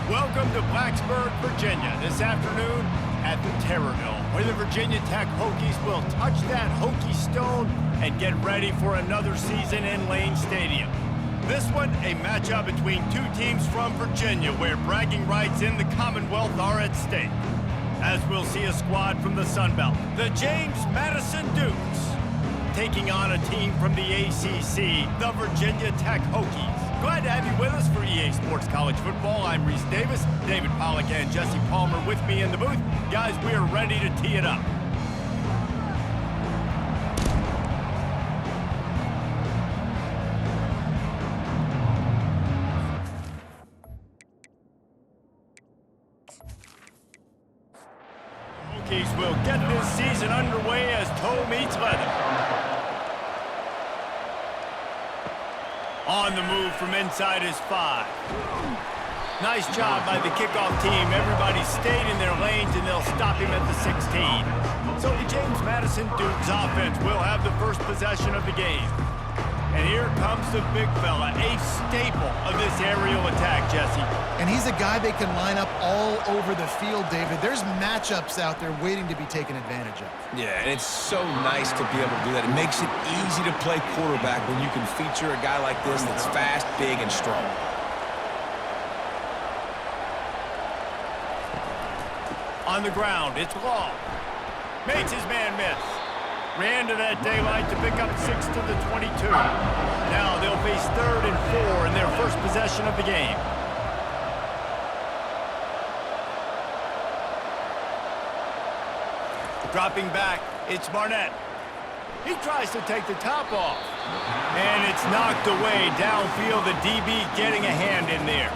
Welcome to Blacksburg, Virginia, this afternoon at the Terrorville, where the Virginia Tech Hokies will touch that Hokie stone and get ready for another season in Lane Stadium. This one, a matchup between two teams from Virginia, where bragging rights in the Commonwealth are at stake. As we'll see a squad from the Sun Belt, the James Madison Dukes, taking on a team from the ACC, the Virginia Tech Hokies. Glad to have you with us for EA Sports College Football. I'm Reese Davis, David Pollack and Jesse Palmer with me in the booth. Guys, we are ready to tee it up. Hokies will get this season underway as toe meets leather. On the move from inside is 5. Nice job by the kickoff team. Everybody stayed in their lanes, and they'll stop him at the 16. So the James Madison Dukes offense will have the first possession of the game. And here comes the big fella, a staple of this aerial attack, Jesse. And he's a guy they can line up all over the field, David. There's matchups out there waiting to be taken advantage of. Yeah, and it's so nice to be able to do that. It makes it easy to play quarterback when you can feature a guy like this that's fast, big, and strong. On the ground, it's Long. Makes his man miss. Ran to that daylight to pick up 6 to the 22. Now they'll face 3rd and 4 in their first possession of the game. Dropping back, it's Barnett. He tries to take the top off. And it's knocked away downfield, the DB getting a hand in there.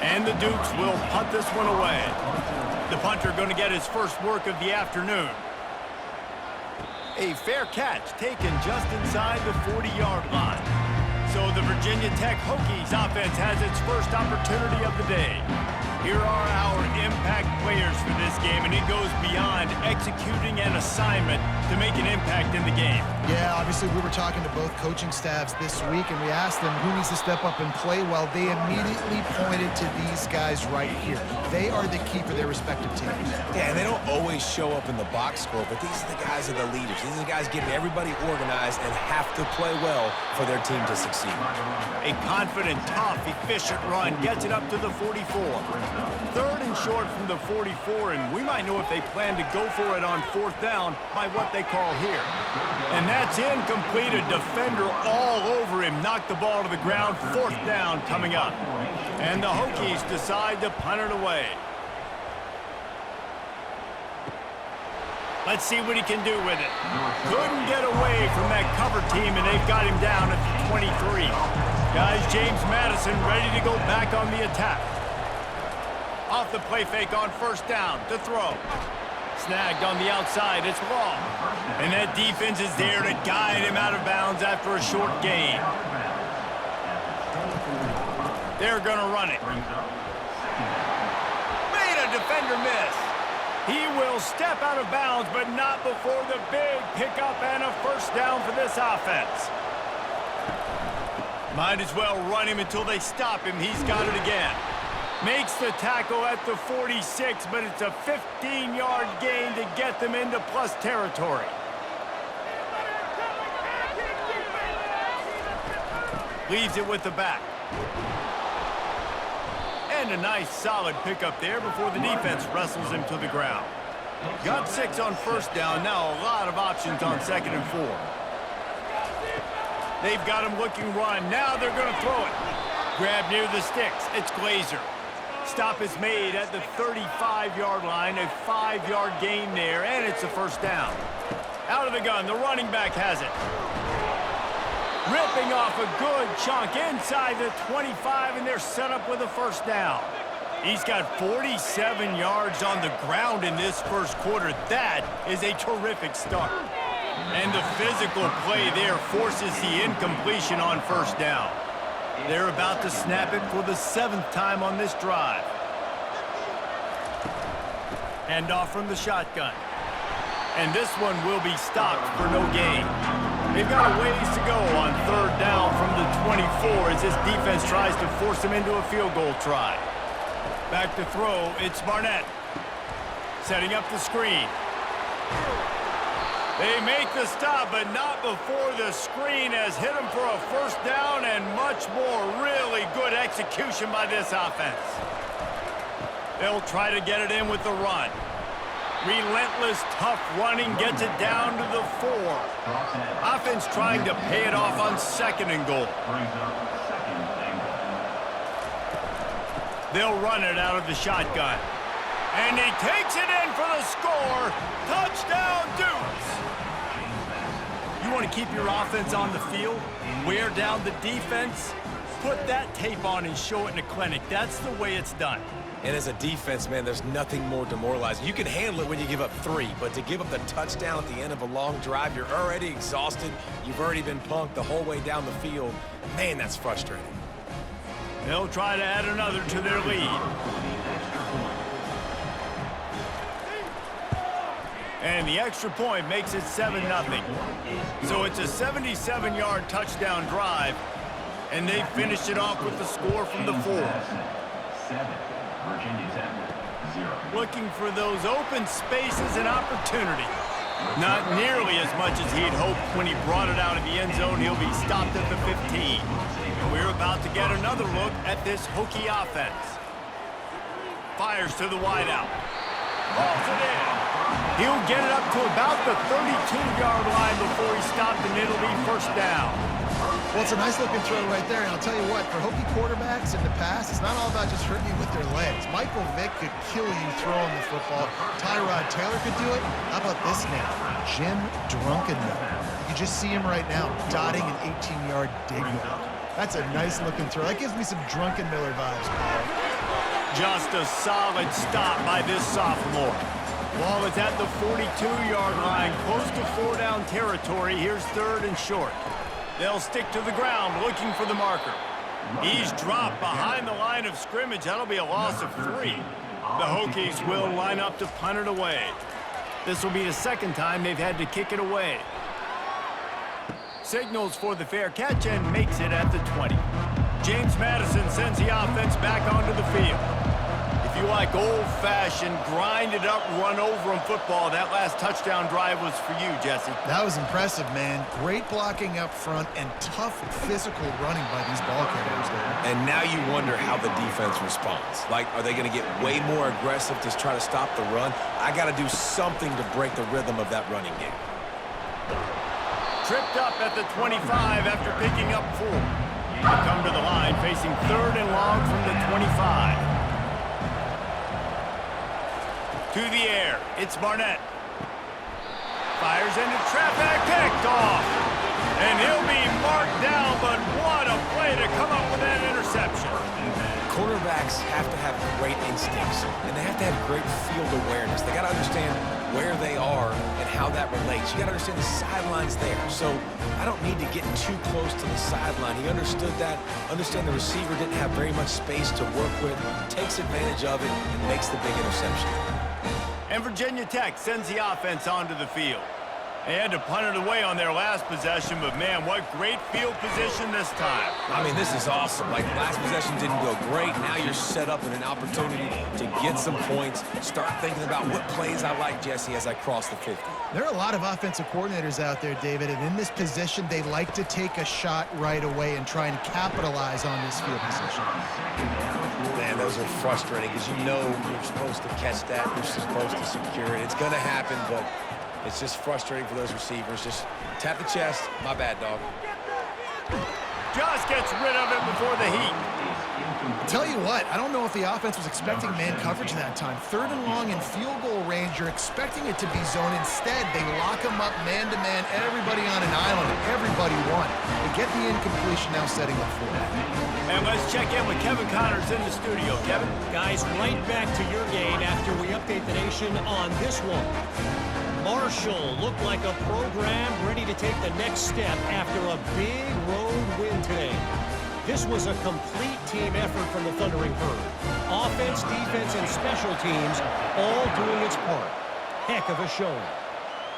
And the Dukes will punt this one away. The punter going to get his first work of the afternoon. A fair catch taken just inside the 40-yard line. So the Virginia Tech Hokies offense has its first opportunity of the day. Here are our impact players for this game, and it goes beyond executing an assignment to make an impact in the game. Yeah, obviously we were talking to both coaching staffs this week, and we asked them who needs to step up and play well. They immediately pointed to these guys right here. They are the key for their respective teams. Yeah, and they don't always show up in the box score, but these are the guys that are the leaders. These are the guys getting everybody organized and have to play well for their team to succeed. A confident, tough, efficient run gets it up to the 44. 3rd and short from the 44, and we might know if they plan to go for it on 4th down by what they call here. And that's incomplete. A defender all over him. Knocked the ball to the ground. 4th down coming up. And the Hokies decide to punt it away. Let's see what he can do with it. Couldn't get away from that cover team, and they've got him down at the 23. Guys, James Madison ready to go back on the attack. Off the play fake on 1st down to throw. Snagged on the outside, it's Long. And that defense is there to guide him out of bounds after a short gain. They're gonna run it. Made a defender miss. He will step out of bounds, but not before the big pickup and a 1st down for this offense. Might as well run him until they stop him. He's got it again. Makes the tackle at the 46, but it's a 15-yard gain to get them into plus territory. Leaves it with the back. And a nice solid pickup there before the defense wrestles him to the ground. Got 6 on 1st down, now a lot of options on 2nd and 4. They've got him looking run, now they're going to throw it. Grab near the sticks, it's Glazer. Stop is made at the 35-yard line, a 5-yard gain there, and it's a 1st down. Out of the gun, the running back has it. Ripping off a good chunk inside the 25, and they're set up with a 1st down. He's got 47 yards on the ground in this first quarter. That is a terrific start. And the physical play there forces the incompletion on 1st down. They're about to snap it for the 7th time on this drive. Hand off from the shotgun. And this one will be stopped for no gain. They've got a ways to go on 3rd down from the 24 as this defense tries to force them into a field goal try. Back to throw, it's Barnett. Setting up the screen. They make the stop, but not before the screen has hit them for a first down and much more. Really good execution by this offense. They'll try to get it in with the run. Relentless, tough running gets it down to the 4. Offense trying to pay it off on 2nd and goal. They'll run it out of the shotgun. And he takes it in for the score. Touchdown, Dukes. You want to keep your offense on the field, wear down the defense, put that tape on and show it in a clinic. That's the way it's done. And as a defense, man, there's nothing more demoralizing. You can handle it when you give up 3, but to give up the touchdown at the end of a long drive, you're already exhausted. You've already been punked the whole way down the field. Man, that's frustrating. They'll try to add another to their lead. And the extra point makes it 7-0. So it's a 77-yard touchdown drive, and they finished it off with the score from the 4. Looking for those open spaces and opportunity. Not nearly as much as he'd hoped when he brought it out of the end zone. He'll be stopped at the 15. And we're about to get another look at this Hokie offense. Fires to the wideout. Rolls it in. He'll get it up to about the 32-yard line before he stopped, and it'll be first down. Well, it's a nice-looking throw right there, and I'll tell you what, for Hokie quarterbacks in the past, it's not all about just hurting you with their legs. Michael Vick could kill you throwing the football. Tyrod Taylor could do it. How about this name? Jim Drunkenmiller. You can just see him right now dotting an 18-yard dig mark. That's a nice-looking throw. That gives me some Drunkenmiller vibes, Paul. Just a solid stop by this sophomore. Ball is at the 42-yard line, close to 4-down territory. Here's 3rd and short. They'll stick to the ground looking for the marker. He's dropped behind the line of scrimmage. That'll be a loss of 3. The Hokies will line up to punt it away. This will be the 2nd time they've had to kick it away. Signals for the fair catch and makes it at the 20. James Madison sends the offense back onto the field. If you like old-fashioned, grind-it-up, run-over-'em football, that last touchdown drive was for you, Jesse. That was impressive, man. Great blocking up front and tough physical running by these ball carriers there. And now you wonder how the defense responds. Like, are they going to get way more aggressive to try to stop the run? I got to do something to break the rhythm of that running game. Tripped up at the 25 after picking up 4. They come to the line facing 3rd and long from the 25. To the air, it's Barnett. Fires into traffic, picked off. And he'll be marked down, but what a play to come up with that interception. Quarterbacks have to have great instincts, and they have to have great field awareness. They got to understand where they are and how that relates. You got to understand the sidelines there. So I don't need to get too close to the sideline. He understood that. Understand the receiver didn't have very much space to work with. Takes advantage of it and makes the big interception. And Virginia Tech sends the offense onto the field. They had to punt it away on their last possession, but man, what great field position this time. I mean, this is awesome. Like, last possession didn't go great. Now you're set up in an opportunity to get some points. Start thinking about what plays I like, Jesse, as I cross the 50. There are a lot of offensive coordinators out there, David, and in this position, they like to take a shot right away and try and capitalize on this field position. Man, those are frustrating because you know you're supposed to catch that. You're supposed to secure it. It's going to happen, but it's just frustrating for those receivers. Just tap the chest. My bad, dog. Just gets rid of it before the heat. Tell you what, I don't know if the offense was expecting man coverage that time. 3rd and long in field goal range, you're expecting it to be zone. Instead, they lock them up man-to-man, everybody on an island, and everybody won. They get the incompletion, now setting up for it. And let's check in with Kevin Connors in the studio. Kevin? Guys, right back to your game after we update the nation on this one. Marshall looked like a program ready to take the next step after a big road win today. This was a complete team effort from the Thundering Herd. Offense, defense, and special teams all doing its part. Heck of a showing.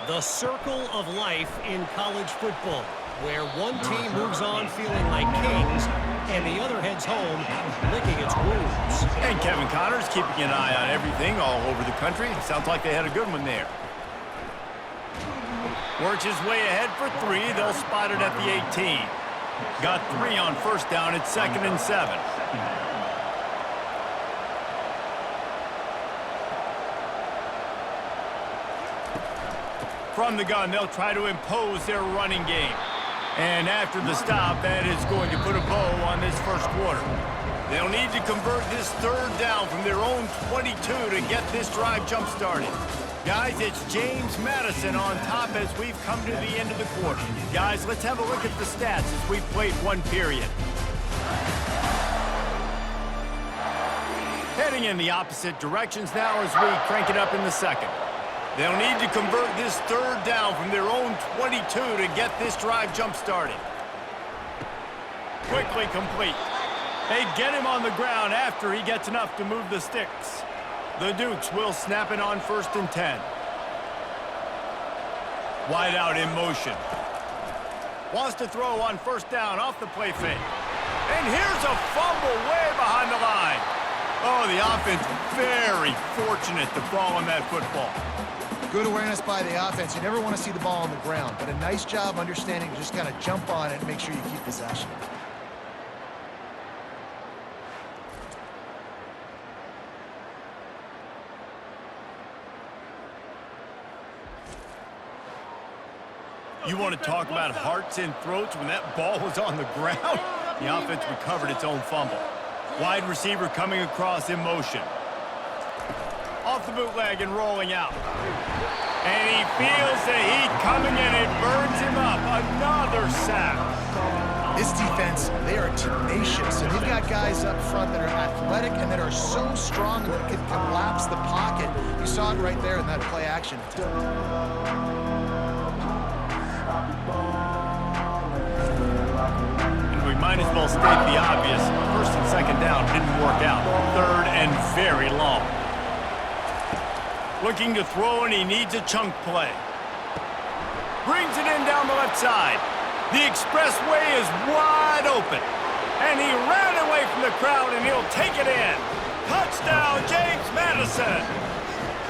The circle of life in college football, where one team moves on feeling like kings and the other heads home licking its wounds. And Kevin Connors keeping an eye on everything all over the country. Sounds like they had a good one there. Works his way ahead for 3. They'll spot it at the 18. Got 3 on first down. It's 2nd and 7. From the gun, they'll try to impose their running game. And after the stop, that is going to put a bow on this first quarter. They'll need to convert this 3rd down from their own 22 to get this drive jump-started. Guys, it's James Madison on top as we've come to the end of the quarter. Guys, let's have a look at the stats as we've played 1 period. Heading in the opposite directions now as we crank it up in the 2nd. They'll need to convert this 3rd down from their own 22 to get this drive jump-started. Quickly complete. They get him on the ground after he gets enough to move the sticks. The Dukes will snap it on 1st and 10. Wide out in motion. Wants to throw on 1st down off the play fake. And here's a fumble way behind the line. Oh, the offense very fortunate to fall on that football. Good awareness by the offense. You never want to see the ball on the ground, but a nice job understanding to just kind of jump on it and make sure you keep possession. You want to talk about hearts and throats when that ball was on the ground? The offense recovered its own fumble. Wide receiver coming across in motion. Off the bootleg and rolling out. And he feels the heat coming in. It burns him up. Another sack. This defense, they are tenacious, and they've got guys up front that are athletic and that are so strong that can collapse the pocket. You saw it right there in that play action attempt. We might as well state the obvious. 1st and 2nd down didn't work out. 3rd and very long. Looking to throw, and he needs a chunk play. Brings it in down the left side. The expressway is wide open. And he ran away from the crowd, and he'll take it in. Touchdown, James Madison.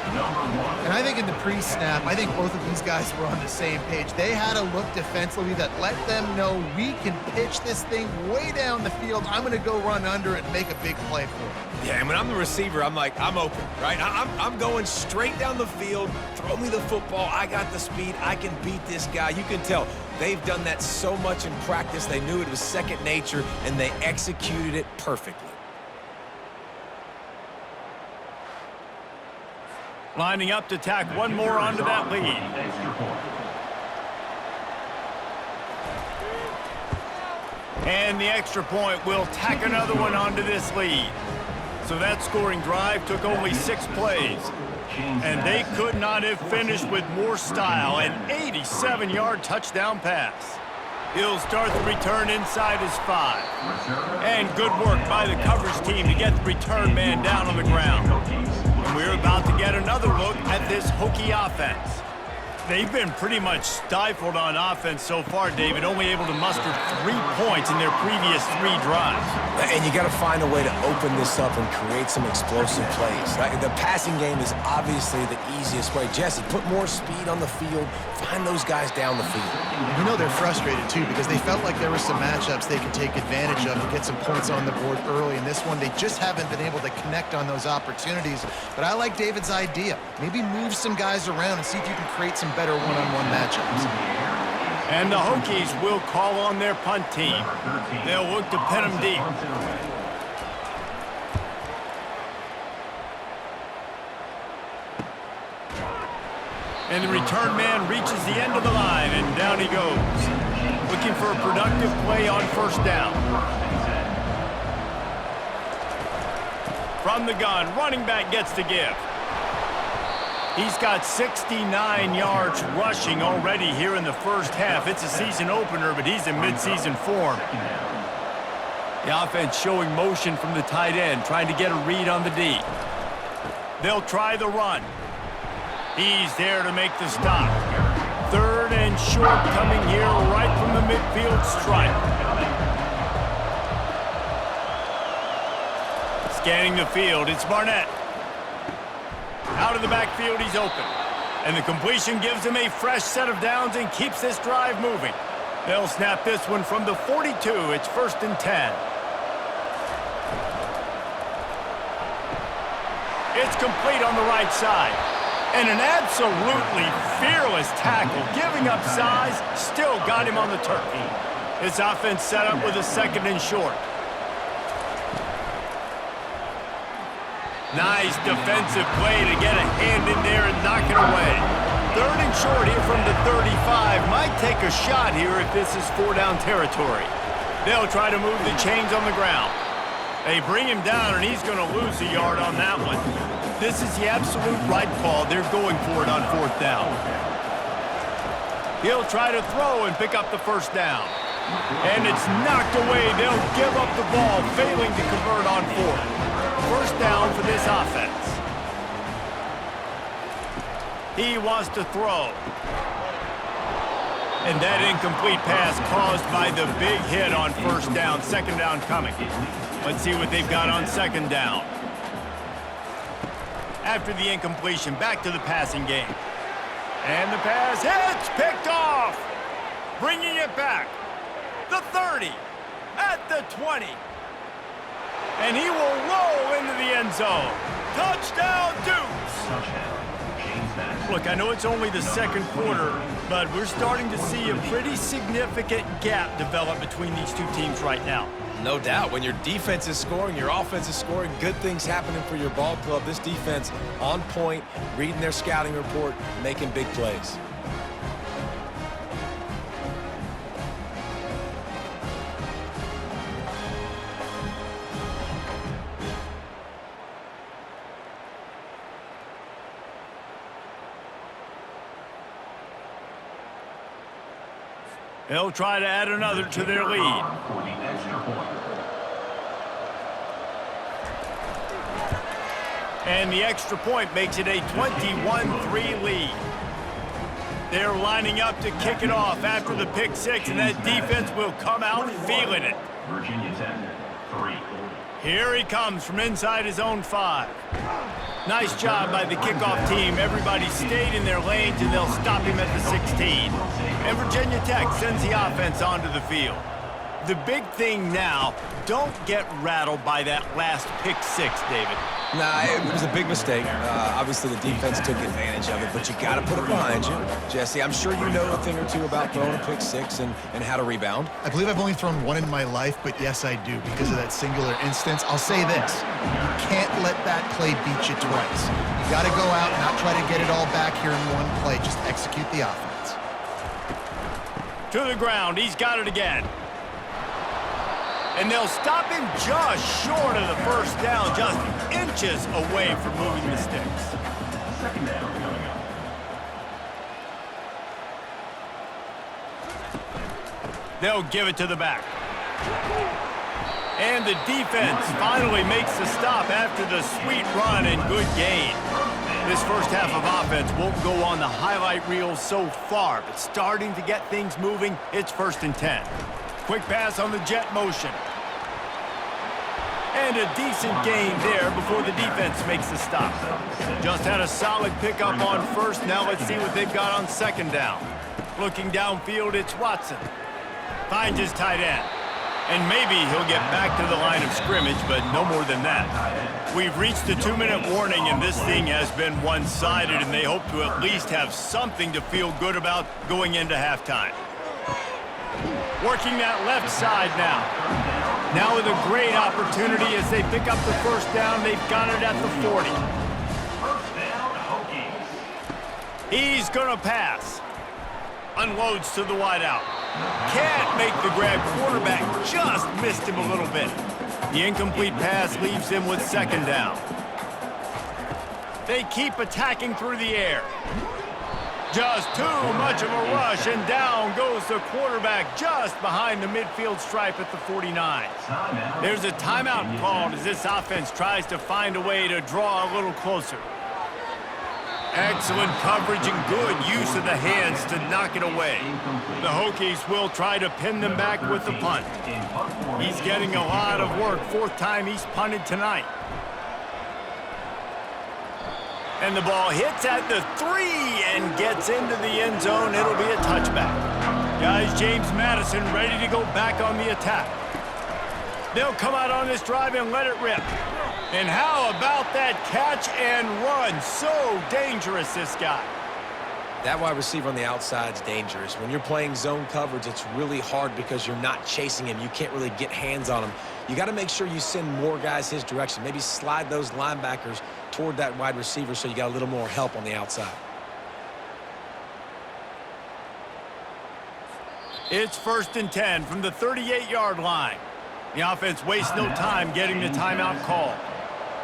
And I think in the pre-snap, I think both of these guys were on the same page. They had a look defensively that let them know we can pitch this thing way down the field. I'm going to go run under it and make a big play for it. Yeah, and when I'm the receiver, I'm like, I'm open, right? I'm going straight down the field. Throw me the football. I got the speed. I can beat this guy. You can tell they've done that so much in practice. They knew it was second nature, and they executed it perfectly. Lining up to tack one more onto that lead. And the extra point will tack another one onto this lead. So that scoring drive took only 6 plays. And they could not have finished with more style. An 87-yard touchdown pass. He'll start the return inside his 5. And good work by the coverage team to get the return man down on the ground. And we're about to get another look at this Hokie offense. They've been pretty much stifled on offense so far, David, only able to muster 3 points in their previous 3 drives. And you got to find a way to open this up and create some explosive plays. The passing game is obviously the easiest way. Jesse, put more speed on the field. Find those guys down the field. You know they're frustrated, too, because they felt like there were some matchups they could take advantage of to get some points on the board early. In this one, they just haven't been able to connect on those opportunities. But I like David's idea. Maybe move some guys around and see if you can create some better one-on-one matchups. And the Hokies will call on their punt team. They'll look to pin them deep. And the return man reaches the end of the line, and down he goes. Looking for a productive play on 1st down. From the gun, running back gets to give. He's got 69 yards rushing already here in the first half. It's a season opener, but he's in midseason form. The offense showing motion from the tight end, trying to get a read on the D. They'll try the run. He's there to make the stop. 3rd and short coming here right from the midfield stripe. Scanning the field, it's Barnett. Out of the backfield, he's open. And the completion gives him a fresh set of downs and keeps this drive moving. They'll snap this one from the 42. It's 1st and 10. It's complete on the right side. And an absolutely fearless tackle, giving up size, still got him on the turf. This offense set up with a 2nd and short. Nice defensive play to get a hand in there and knock it away. 3rd and short here from the 35. Might take a shot here if this is 4-down territory. They'll try to move the chains on the ground. They bring him down, and he's going to lose a yard on that one. This is the absolute right call. They're going for it on 4th down. He'll try to throw and pick up the 1st down. And it's knocked away. They'll give up the ball, failing to convert on 4th. 1st down for this offense. He wants to throw. And that incomplete pass caused by the big hit on 1st down. 2nd down coming. Let's see what they've got on 2nd down. After the incompletion, back to the passing game. And the pass hits, picked off. Bringing it back. The 30, at the 20. And he will roll into the end zone. Touchdown, Dukes. Look, I know it's only the 2nd quarter, but we're starting to see a pretty significant gap develop between these two teams right now. No doubt. When your defense is scoring, your offense is scoring, good things happening for your ball club. This defense on point, reading their scouting report, making big plays. They'll try to add another to their lead. And the extra point makes it a 21-3 lead. They're lining up to kick it off after the pick 6, and that defense will come out feeling it. Virginia Tech, 3. Here he comes from inside his own 5. Nice job by the kickoff team. Everybody stayed in their lanes, and they'll stop him at the 16. And Virginia Tech sends the offense onto the field. The big thing now, don't get rattled by that last pick 6, David. Nah, it was a big mistake. Obviously, the defense took advantage of it, but you got to put it behind you. Jesse, I'm sure you know a thing or two about throwing a pick 6 and how to rebound. I believe I've only thrown one in my life, but yes, I do, because of that singular instance. I'll say this. You can't let that play beat you twice. You got to go out and not try to get it all back here in one play. Just execute the offense. To the ground. He's got it again. And they'll stop him just short of the 1st down, just inches away from moving the sticks. 2nd down coming up. They'll give it to the back. And the defense finally makes the stop after the sweet run and good gain. This first half of offense won't go on the highlight reel so far, but starting to get things moving, it's 1st and 10. Quick pass on the jet motion. And a decent gain there before the defense makes the stop. Just had a solid pickup on 1st. Now let's see what they've got on 2nd down. Looking downfield, it's Watson. Finds his tight end. And maybe he'll get back to the line of scrimmage, but no more than that. We've reached the 2-minute warning, and this thing has been one-sided, and they hope to at least have something to feel good about going into halftime. Working that left side now. Now with a great opportunity as they pick up the 1st down. They've got it at the 40. 1st down, Hokies. He's going to pass. Unloads to the wideout. Can't make the grab. Quarterback just missed him a little bit. The incomplete pass leaves him with 2nd down. They keep attacking through the air. Just too much of a rush, and down goes the quarterback just behind the midfield stripe at the 49. There's a timeout called as this offense tries to find a way to draw a little closer. Excellent coverage and good use of the hands to knock it away. The Hokies will try to pin them back with the punt. He's getting a lot of work. 4th time he's punted tonight. And the ball hits at the 3 and gets into the end zone. It'll be a touchback. Guys, James Madison ready to go back on the attack. They'll come out on this drive and let it rip. And how about that catch and run? So dangerous, this guy. That wide receiver on the outside is dangerous. When you're playing zone coverage, it's really hard because you're not chasing him. You can't really get hands on him. You got to make sure you send more guys his direction. Maybe slide those linebackers toward that wide receiver so you got a little more help on the outside. It's 1st and 10 from the 38-yard line. The offense wastes no time getting the timeout call.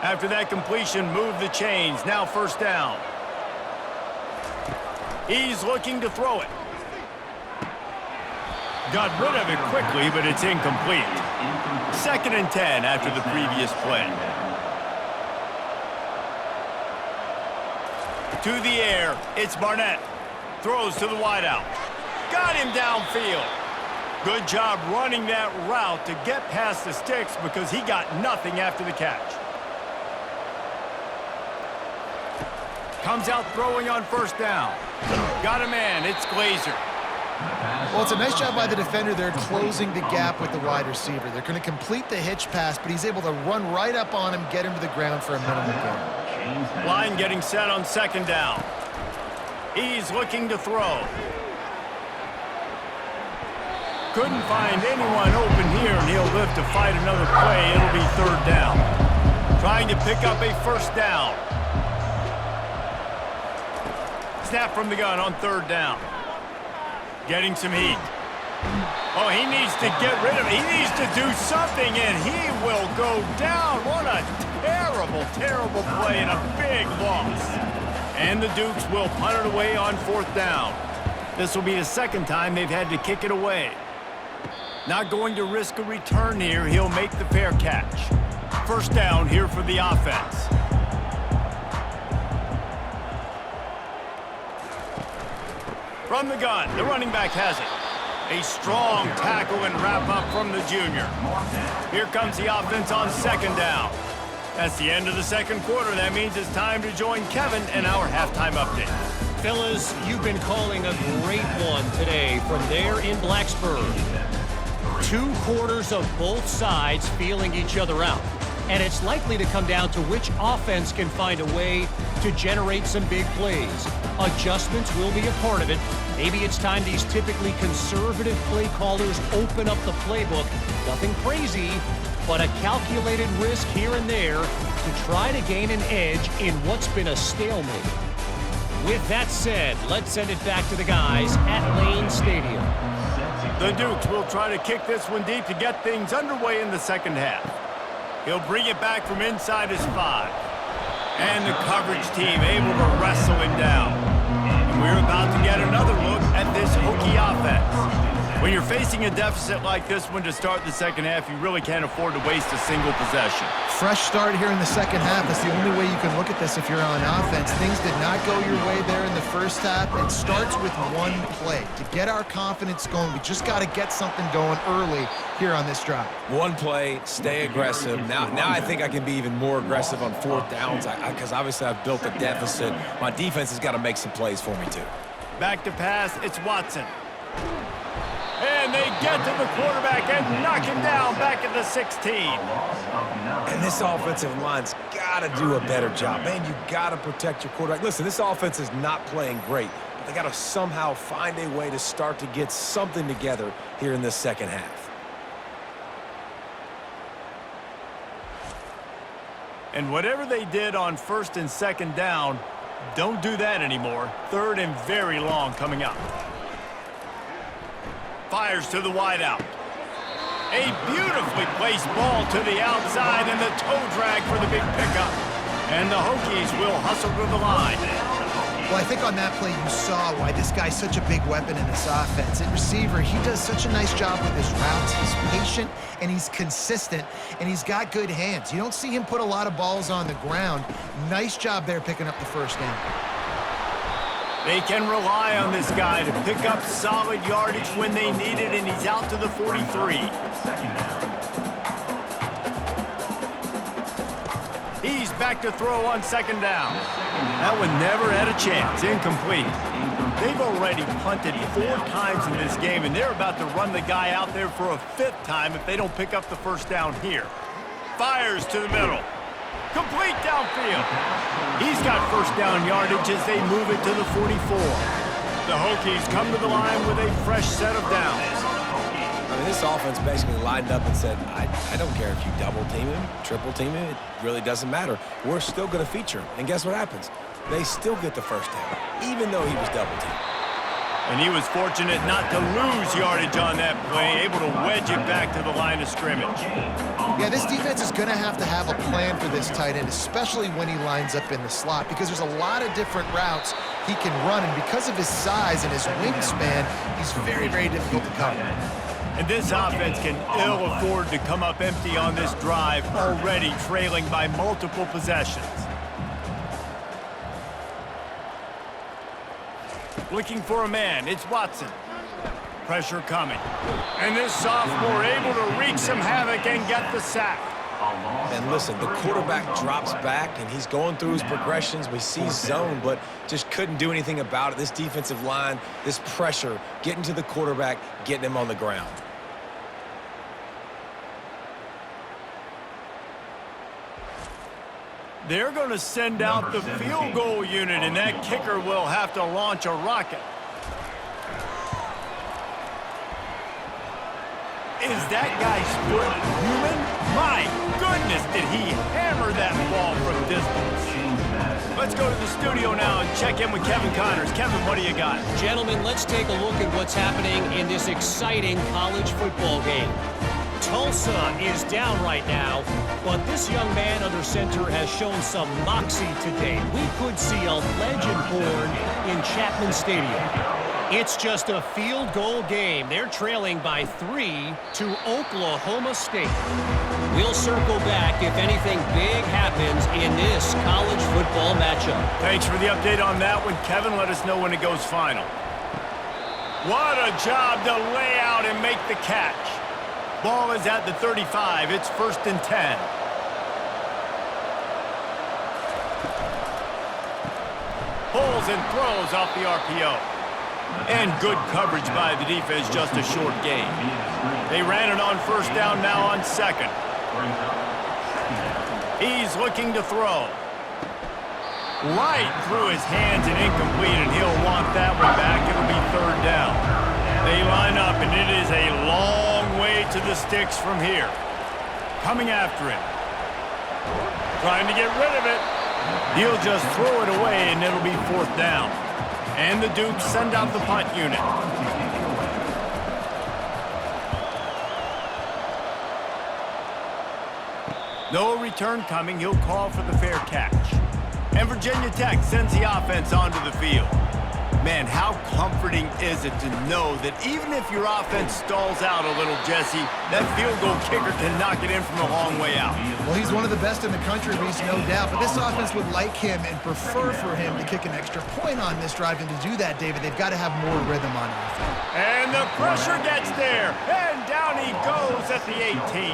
After that completion, move the chains. Now 1st down. He's looking to throw it. Got rid of it quickly, but it's incomplete. 2nd and 10 after the previous play. To the air, it's Barnett. Throws to the wideout. Got him downfield. Good job running that route to get past the sticks because he got nothing after the catch. Comes out throwing on 1st down. Got a man, it's Glazer. Well, it's a nice job by the defender there closing the gap with the wide receiver. They're going to complete the hitch pass, but he's able to run right up on him, get him to the ground for a minimal gain. Line getting set on 2nd down. He's looking to throw. Couldn't find anyone open here, and he'll live to fight another play. It'll be 3rd down. Trying to pick up a 1st down. Snap from the gun on 3rd down. Getting some heat. Oh, he needs to get rid of it. He needs to do something, and he will go down. What a terrible, terrible play and a big loss. And the Dukes will punt it away on 4th down. This will be the 2nd time they've had to kick it away. Not going to risk a return here. He'll make the fair catch. 1st down here for the offense. From the gun, the running back has it. A strong tackle and wrap up from the junior. Here comes the offense on 2nd down. That's the end of the 2nd quarter. That means it's time to join Kevin in our halftime update. Fellas, you've been calling a great one today from there in Blacksburg. 2 quarters of both sides feeling each other out. And it's likely to come down to which offense can find a way to generate some big plays. Adjustments will be a part of it. Maybe it's time these typically conservative play callers open up the playbook. Nothing crazy, but a calculated risk here and there to try to gain an edge in what's been a stalemate. With that said, let's send it back to the guys at Lane Stadium. The Dukes will try to kick this one deep to get things underway in the 2nd half. He'll bring it back from inside his 5. And the coverage team able to wrestle him down. And we're about to get another look at this Hokie offense. When you're facing a deficit like this one to start the 2nd half, you really can't afford to waste a single possession. Fresh start here in the 2nd half. That's the only way you can look at this if you're on offense. Things did not go your way there in the 1st half. It starts with one play. To get our confidence going, we just got to get something going early here on this drive. One play, stay aggressive. Now I think I can be even more aggressive on 4th downs because obviously I've built a deficit. My defense has got to make some plays for me too. Back to pass, it's Watson. And they get to the quarterback and knock him down back at the 16. And this offensive line's got to do a better job. Man, you got to protect your quarterback. Listen, this offense is not playing great, but they got to somehow find a way to start to get something together here in this 2nd half. And whatever they did on 1st and 2nd down, don't do that anymore. 3rd and very long coming up. Fires to the wideout. A beautifully placed ball to the outside and the toe drag for the big pickup. And the Hokies will hustle to the line. Well, I think on that play you saw why this guy's such a big weapon in this offense. At receiver, he does such a nice job with his routes. He's patient and he's consistent and he's got good hands. You don't see him put a lot of balls on the ground. Nice job there picking up the 1st down. They can rely on this guy to pick up solid yardage when they need it, and he's out to the 43. Hokies back to throw on second down. That one never had a chance. Incomplete. They've already punted 4 times in this game, and they're about to run the guy out there for a 5th time if they don't pick up the first down here. Fires to the middle. Complete downfield. He's got first down yardage as they move it to the 44. The Hokies come to the line with a fresh set of downs. I mean, this offense basically lined up and said, I don't care if you double team him, triple team him, it really doesn't matter. We're still going to feature him. And guess what happens? They still get the first down, even though he was double teamed. And he was fortunate not to lose yardage on that play, able to wedge it back to the line of scrimmage. Yeah, this defense is going to have a plan for this tight end, especially when he lines up in the slot, because there's a lot of different routes he can run, and because of his size and his wingspan, he's very, very difficult to cover. And this offense can ill afford to come up empty on this drive, already trailing by multiple possessions. Looking for a man, it's Watson. Pressure coming. And this sophomore able to wreak some havoc and get the sack. And listen, the quarterback drops back, and he's going through his progressions. We see zone, but just couldn't do anything about it. This defensive line, this pressure, getting to the quarterback, getting him on the ground. They're going to send out the field goal unit, and that kicker will have to launch a rocket. Is that guy's foot human? My goodness, did he hammer that ball from distance. Let's go to the studio now and check in with Kevin Connors. Kevin, what do you got? Gentlemen, let's take a look at what's happening in this exciting college football game. Tulsa is down right now, but this young man under center has shown some moxie today. We could see a legend born in Chapman Stadium. It's just a field goal game. They're trailing by 3 to Oklahoma State. We'll circle back if anything big happens in this college football matchup. Thanks for the update on that one, Kevin. Let us know when it goes final. What a job to lay out and make the catch. Ball is at the 35. It's 1st and 10. Pulls and throws off the RPO. And good coverage by the defense, just a short gain. They ran it on first down, now on second. He's looking to throw. Right through his hands and incomplete, and he'll want that one back. It'll be 3rd down. They line up, and it is a long way to the sticks from here. Coming after him. Trying to get rid of it. He'll just throw it away, and it'll be 4th down. And the Dukes send out the punt unit. No return coming. He'll call for the fair catch. And Virginia Tech sends the offense onto the field. Man, how comforting is it to know that even if your offense stalls out a little, Jesse, that field goal kicker can knock it in from a long way out. Well, he's one of the best in the country, Reese, no doubt. But this offense would like him and prefer for him to kick an extra point on this drive. And to do that, David, they've got to have more rhythm on offense. And the pressure gets there. And down he goes at the 18.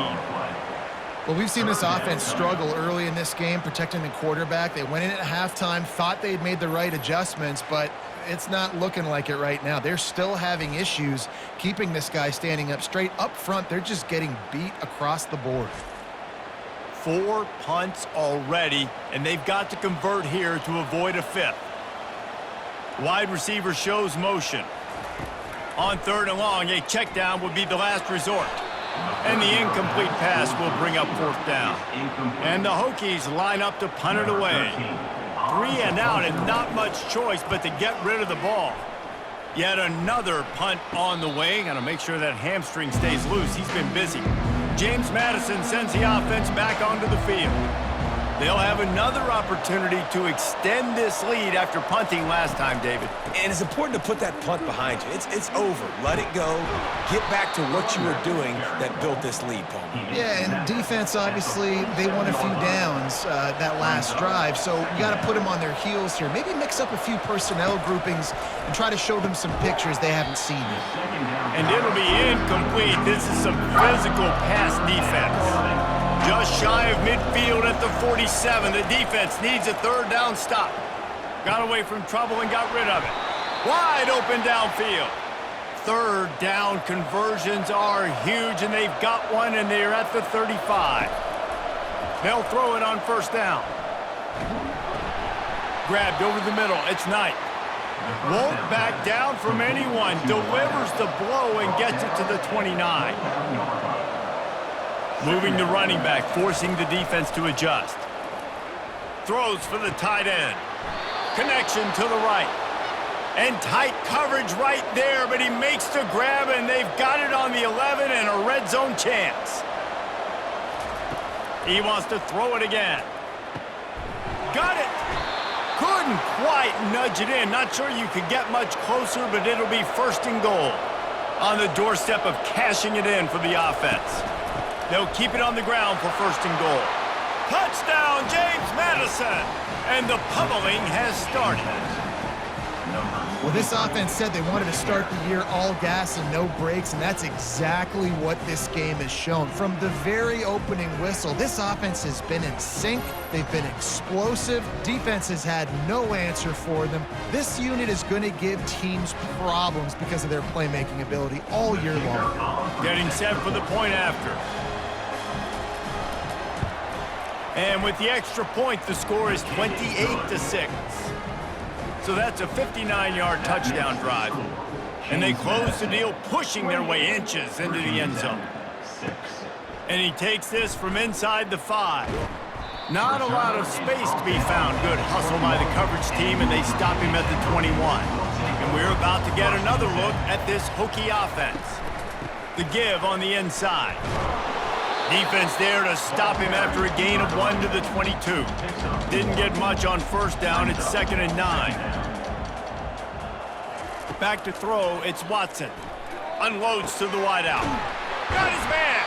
Well, we've seen this offense struggle early in this game, protecting the quarterback. They went in at halftime, thought they'd made the right adjustments, but it's not looking like it right now. They're still having issues keeping this guy standing up straight. Up front, they're just getting beat across the board. 4 punts already, and they've got to convert here to avoid a 5th. Wide receiver shows motion. On 3rd and long, a check down would be the last resort. And the incomplete pass will bring up 4th down. And the Hokies line up to punt it away. 3 and out, and not much choice but to get rid of the ball. Yet another punt on the way. Got to make sure that hamstring stays loose. He's been busy. James Madison sends the offense back onto the field. They'll have another opportunity to extend this lead after punting last time, David. And it's important to put that punt behind you. It's over. Let it go. Get back to what you were doing that built this lead, Paul. Yeah, and defense, obviously, they won a few downs that last drive, so you got to put them on their heels here. Maybe mix up a few personnel groupings and try to show them some pictures they haven't seen yet. And it'll be incomplete. This is some physical pass defense. Just shy of midfield at the 47. The defense needs a third down stop. Got away from trouble and got rid of it. Wide open downfield. Third down conversions are huge, and they've got one, and they're at the 35. They'll throw it on first down. Grabbed over the middle. It's Knight. Won't back down from anyone. Delivers the blow and gets it to the 29. Moving the running back, forcing the defense to adjust. Throws for the tight end. Connection to the right. And tight coverage right there, but he makes the grab, and they've got it on the 11 and a red zone chance. He wants to throw it again. Got it. Couldn't quite nudge it in. Not sure you could get much closer, but it'll be first and goal. On the doorstep of cashing it in for the offense. They'll keep it on the ground for first and goal. Touchdown, James Madison! And the pummeling has started. Well, this offense said they wanted to start the year all gas and no brakes, and that's exactly what this game has shown. From the very opening whistle, this offense has been in sync. They've been explosive. Defense has had no answer for them. This unit is going to give teams problems because of their playmaking ability all year long. Getting set for the point after. And with the extra point, the score is 28-6. So that's a 59-yard touchdown drive. And they close the deal, pushing their way inches into the end zone. And he takes this from inside the 5. Not a lot of space to be found. Good hustle by the coverage team, and they stop him at the 21. And we're about to get another look at this Hokie offense. The give on the inside. Defense there to stop him after a gain of 1 to the 22. Didn't get much on first down. It's 2nd and 9. Back to throw. It's Watson. Unloads to the wideout. Got his man.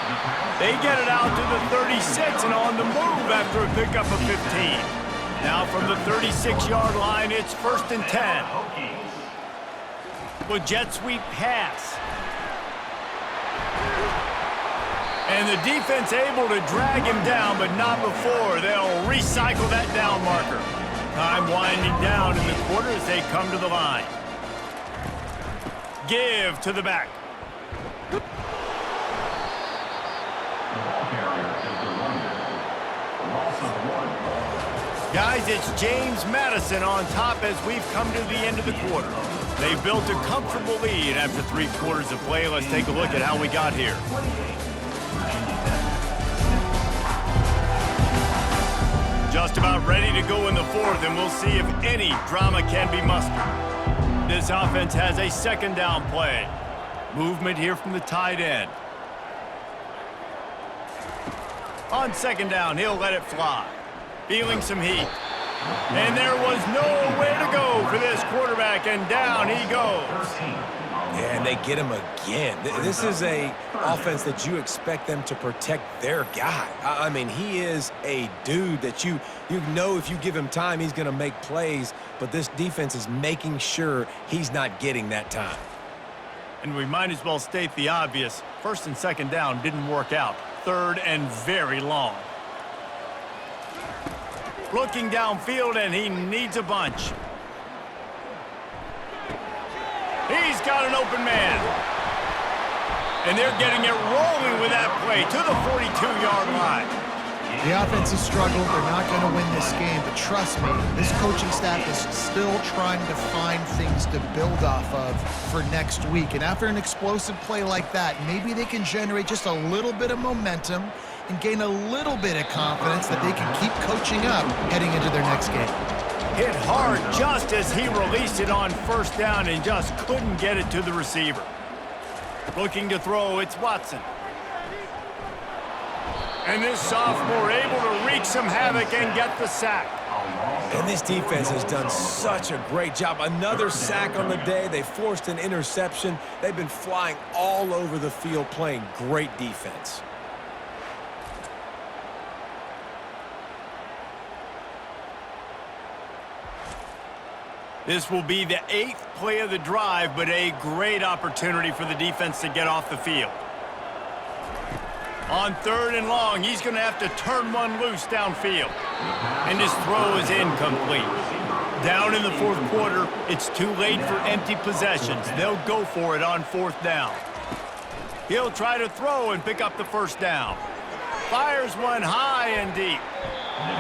They get it out to the 36 and on the move after a pickup of 15. Now from the 36-yard line, it's 1st and 10. With jet sweep pass. And the defense able to drag him down, but not before. They'll recycle that down marker. Time winding down in the quarter as they come to the line. Give to the back. Guys, it's James Madison on top as we've come to the end of the quarter. They've built a comfortable lead after 3 quarters of play. Let's take a look at how we got here. Just about ready to go in the 4th, and we'll see if any drama can be mustered. This offense has a 2nd down play. Movement here from the tight end. On 2nd down, he'll let it fly. Feeling some heat. And there was nowhere to go for this quarterback, and down he goes. And they get him again. This is a offense that you expect them to protect their guy. I mean, he is a dude that you know if you give him time, he's going to make plays, but this defense is making sure he's not getting that time. And we might as well state the obvious. 1st and 2nd down didn't work out. 3rd and very long. Looking downfield, and he needs a bunch. He's got an open man. And they're getting it rolling with that play to the 42-yard line. The offense has struggled. They're not going to win this game, but trust me, this coaching staff is still trying to find things to build off of for next week. And after an explosive play like that, maybe they can generate just a little bit of momentum and gain a little bit of confidence that they can keep coaching up heading into their next game. Hit hard just as he released it on 1st down and just couldn't get it to the receiver. Looking to throw, it's Watson. And this sophomore able to wreak some havoc and get the sack. And this defense has done such a great job. Another sack on the day. They forced an interception. They've been flying all over the field playing great defense. This will be the 8th play of the drive, but a great opportunity for the defense to get off the field. On 3rd and long, he's going to have to turn one loose downfield. And his throw is incomplete. Down in the 4th quarter, it's too late for empty possessions. They'll go for it on 4th down. He'll try to throw and pick up the 1st down. Fires one high and deep.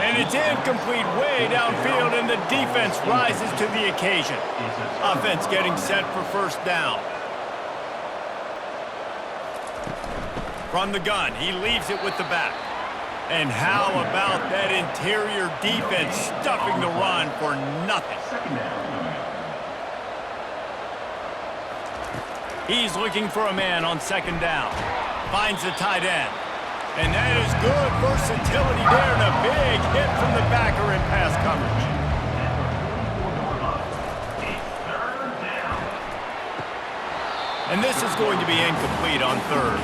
And it's incomplete way downfield, and the defense rises to the occasion. Offense getting set for 1st down. From the gun, he leaves it with the back. And how about that interior defense stuffing the run for nothing? He's looking for a man on 2nd down. Finds the tight end. And that is good versatility there, and a big hit from the backer in pass coverage. And this is going to be incomplete on 3rd.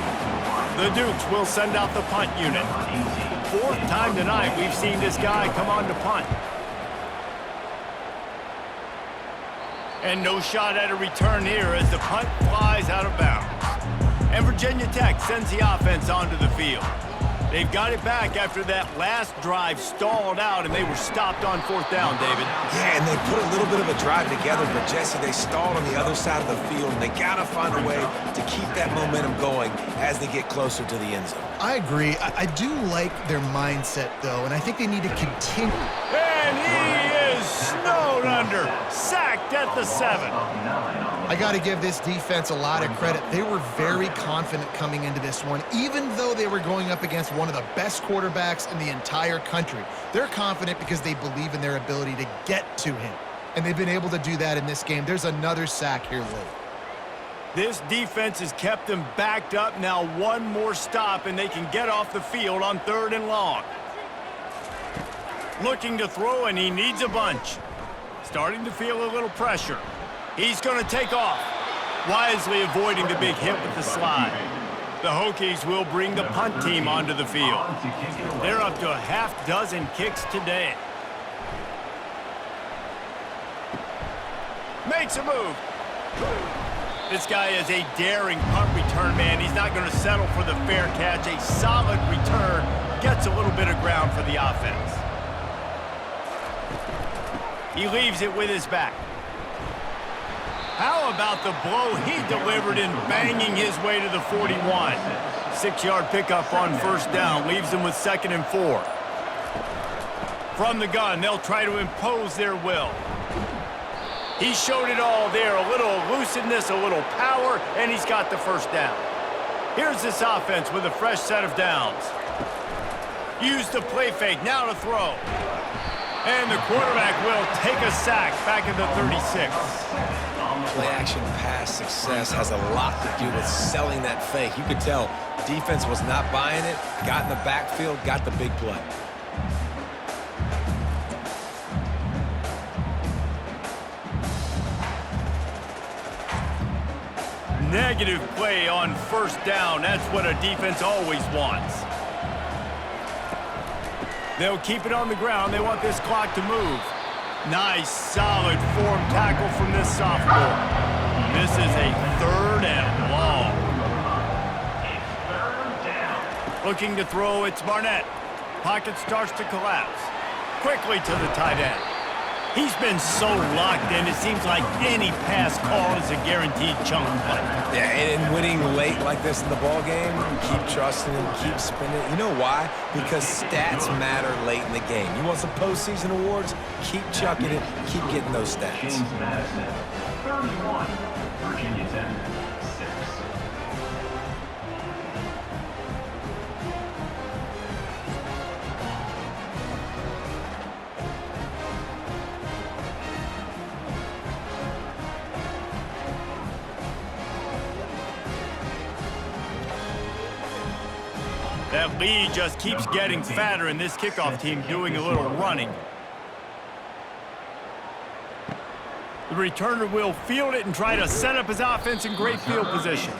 The Dukes will send out the punt unit. 4th time tonight we've seen this guy come on to punt. And no shot at a return here as the punt flies out of bounds. And Virginia Tech sends the offense onto the field. They've got it back after that last drive stalled out, and they were stopped on 4th down, David. Yeah, and they put a little bit of a drive together, but Jesse, they stalled on the other side of the field, and they got to find a way to keep that momentum going as they get closer to the end zone. I agree. I do like their mindset, though, and I think they need to continue. And he is snowed under, sacked at the 7. I got to give this defense a lot of credit. They were very confident coming into this one, even though they were going up against one of the best quarterbacks in the entire country. They're confident because they believe in their ability to get to him, and they've been able to do that in this game. There's another sack here late. This defense has kept them backed up. Now one more stop, and they can get off the field on 3rd and long. Looking to throw, and he needs a bunch. Starting to feel a little pressure. He's going to take off, wisely avoiding the big hit with the slide. The Hokies will bring the punt team onto the field. They're up to a half-dozen kicks today. Makes a move. This guy is a daring punt return man. He's not going to settle for the fair catch. A solid return gets a little bit of ground for the offense. He leaves it with his back. How about the blow he delivered in banging his way to the 41? 6-yard pickup on 1st down leaves him with 2nd and 4. From the gun, they'll try to impose their will. He showed it all there, a little elusiveness, a little power, and he's got the 1st down. Here's this offense with a fresh set of downs. Use the play fake, now to throw. And the quarterback will take a sack back at the 36. Play-action pass success has a lot to do with selling that fake. You could tell defense was not buying it, got in the backfield, got the big play. Negative play on 1st down. That's what a defense always wants. They'll keep it on the ground. They want this clock to move. Nice, solid form tackle from this sophomore. This is a 3rd and long. Looking to throw, it's Barnett. Pocket starts to collapse. Quickly to the tight end. He's been so locked in, it seems like any pass call is a guaranteed chunk play. Yeah, and winning late like this in the ball game, keep trusting him, keep spinning. You know why? Because stats matter late in the game. You want some postseason awards? Keep chucking it, keep getting those stats. James Madison, 31, Virginia Tech, 6. That lead just keeps getting fatter, and this kickoff team doing a little running. The returner will field it and try to set up his offense in great field position.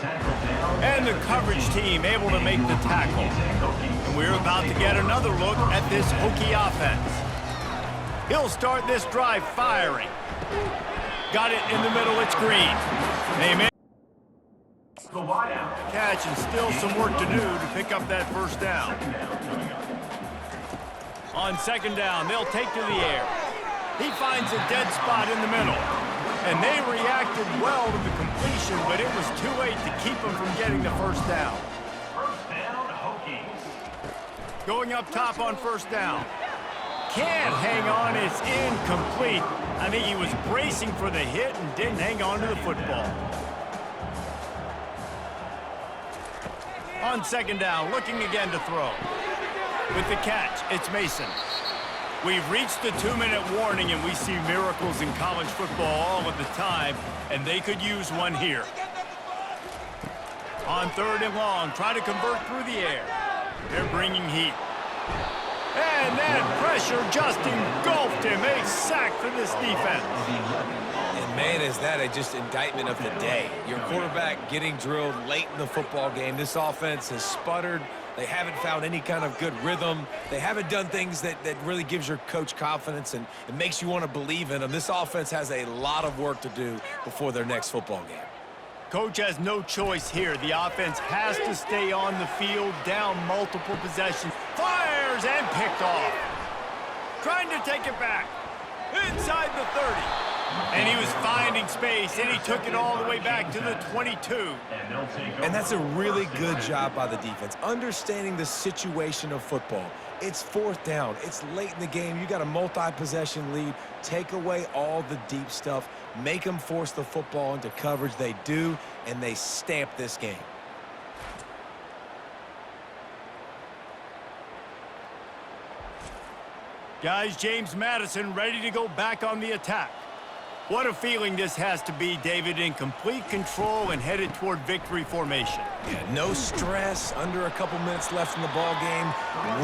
And the coverage team able to make the tackle. And we're about to get another look at this Hokie offense. He'll start this drive firing. Got it in the middle, it's Green. They may The wideout. catch and still some work to do to pick up that first down. On second down, they'll take to the air. He finds a dead spot in the middle. And they reacted well to the completion, but it was too late to keep them from getting the first down. First down, Hokies. Going up top on first down. Can't hang on, it's incomplete. I think he was bracing for the hit and didn't hang on to the football. On second down, looking again to throw. With the catch, it's Mason. We've reached the 2-minute warning, and we see miracles in college football all of the time, and they could use one here. On third and long, try to convert through the air. They're bringing heat. And that pressure just engulfed him. A sack for this defense. And man, is that just indictment of the day. Your quarterback getting drilled late in the football game. This offense has sputtered. They haven't found any kind of good rhythm. They haven't done things that really gives your coach confidence and it makes you want to believe in them. This offense has a lot of work to do before their next football game. Coach has no choice here. The offense has to stay on the field, down multiple possessions. Fires and picked off. Trying to take it back. Inside the 30. And he was finding space, and he took it all the way back to the 22. And that's a really good job by the defense, understanding the situation of football. It's fourth down. It's late in the game. You got a multi-possession lead. Take away all the deep stuff. Make them force the football into coverage. They do, and they stamp this game. Guys, James Madison ready to go back on the attack. What a feeling this has to be, David, in complete control and headed toward victory formation. Yeah, no stress, under a couple minutes left in the ball game,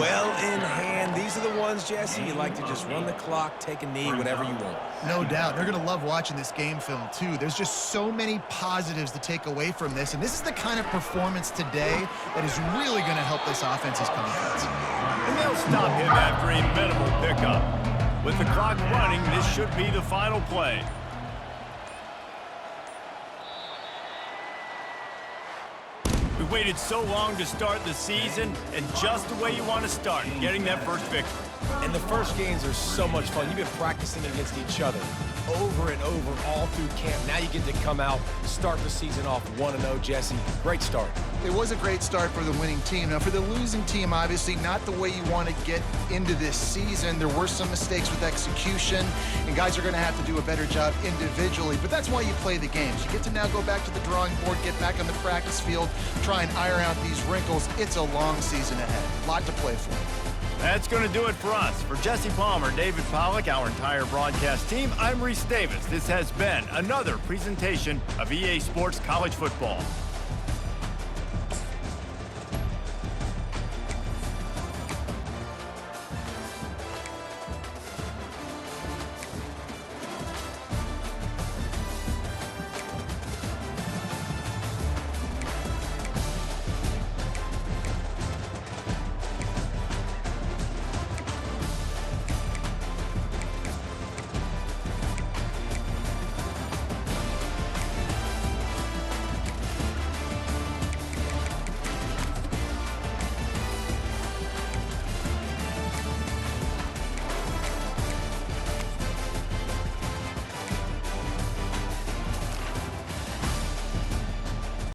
well in hand. These are the ones, Jesse, you like to just run the clock, take a knee, whatever you want. No doubt. They're going to love watching this game film, too. There's just so many positives to take away from this, and this is the kind of performance today that is really going to help this offense's confidence. And they'll stop him after a minimal pickup. With the clock running, this should be the final play. We waited so long to start the season, and just the way you want to start, getting that first victory. And the first games are so much fun. You've been practicing against each other over and over all through camp. Now you get to come out, start the season off 1-0, Jesse. Great start. It was a great start for the winning team. Now, for the losing team, obviously not the way you want to get into this season. There were some mistakes with execution, and guys are going to have to do a better job individually. But that's why you play the games. You get to now go back to the drawing board, get back on the practice field, try and iron out these wrinkles. It's a long season ahead. A lot to play for. That's going to do it for us. For Jesse Palmer, David Pollack, our entire broadcast team, I'm Reese Davis. This has been another presentation of EA Sports College Football.